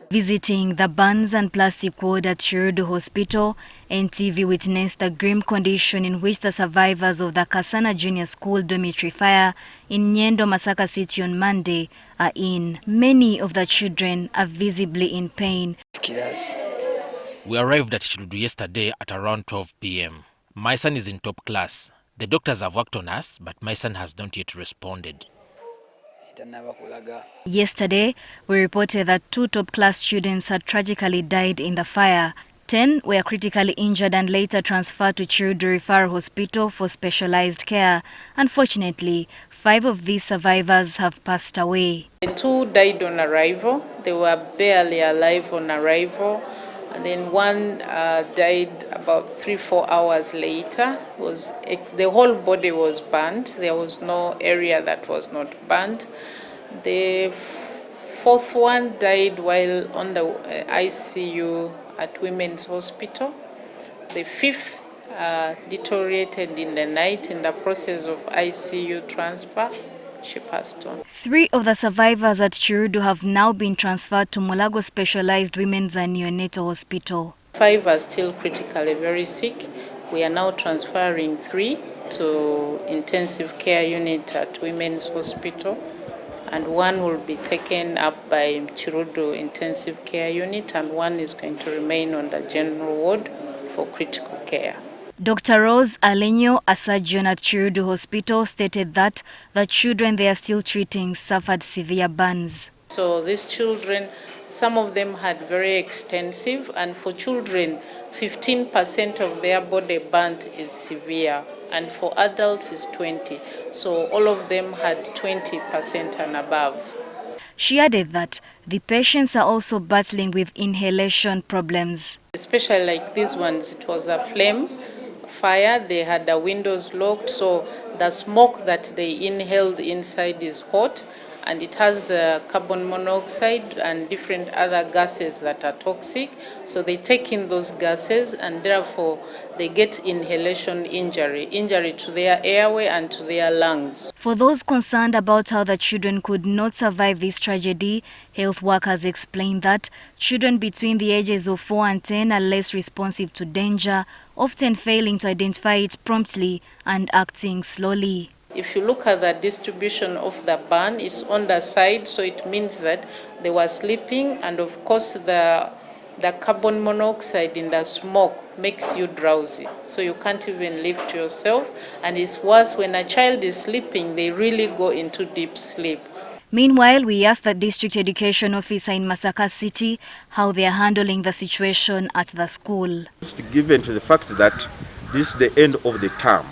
Visiting the burns and plastic ward at Kiruddu Hospital, NTV witnessed the grim condition in which the survivors of the Kasana Junior School dormitory fire in Nyendo, Masaka City on Monday are in. Many of the children are visibly in pain. We arrived at Kiruddu yesterday at around 12 p.m. My son is in top class. The doctors have worked on us, but my son has not yet responded. Yesterday, we reported that 2 top-class students had tragically died in the fire. 10 were critically injured and later transferred to Kiruddu Referral Hospital for specialized care. Unfortunately, 5 of these survivors have passed away. 2 died on arrival. They were barely alive on arrival. And then 1 died about 3-4 hours later. The whole body was burnt. There was no area that was not burnt. The 4th one died while on the ICU at Women's Hospital. The 5th deteriorated in the night in the process of ICU transfer. She passed on. 3 of the survivors at Kiruddu have now been transferred to Mulago Specialized Women's and Neonatal Hospital. 5 are still critically very sick. We are now transferring 3 to intensive care unit at Women's Hospital, and 1 will be taken up by Kiruddu intensive care unit, and 1 is going to remain on the general ward for critical care. Dr. Rose Alenyo, a surgeon at Kiruddu Hospital, stated that the children they are still treating suffered severe burns. So these children, some of them had very extensive, and for children, 15% of their body burnt is severe, and for adults is 20%. So all of them had 20% and above. She added that the patients are also battling with inhalation problems. Especially like these ones, it was a flame fire. They had the windows locked, so the smoke that they inhaled inside is hot, and it has carbon monoxide and different other gases that are toxic. So they take in those gases, and therefore they get inhalation injury to their airway and to their lungs. For those concerned about how the children could not survive this tragedy, health workers explained that children between the ages of 4 and 10 are less responsive to danger, often failing to identify it promptly and acting slowly. If you look at the distribution of the burn, it's on the side, so it means that they were sleeping, and of course the carbon monoxide in the smoke makes you drowsy, so you can't even lift yourself, and it's worse when a child is sleeping, they really go into deep sleep. Meanwhile, we asked the district education officer in Masaka City how they are handling the situation at the school. Given to the fact that this is the end of the term,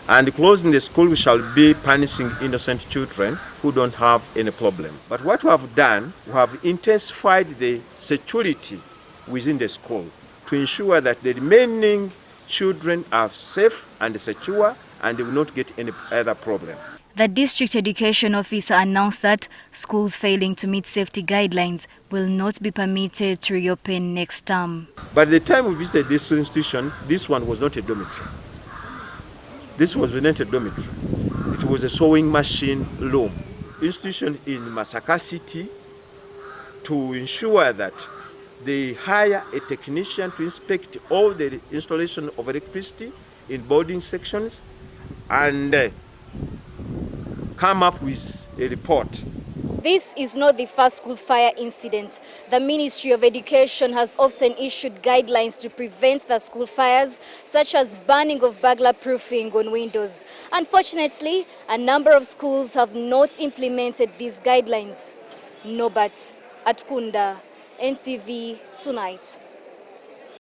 and closing the school, we shall be punishing innocent children who don't have any problem. But what we have done, we have intensified the security within the school to ensure that the remaining children are safe and secure and they will not get any other problem. The district education officer announced that schools failing to meet safety guidelines will not be permitted to reopen next term. By the time we visited this institution, this one was not a dormitory. This was not a dormitory. It was a sewing machine room. Institution in Masaka City to ensure that they hire a technician to inspect all the installation of electricity in boarding sections and come up with a report. This is not the first school fire incident. The Ministry of Education has often issued guidelines to prevent the school fires, such as banning of burglar proofing on windows. Unfortunately, a number of schools have not implemented these guidelines. Nobat Atkunda, NTV Tonight.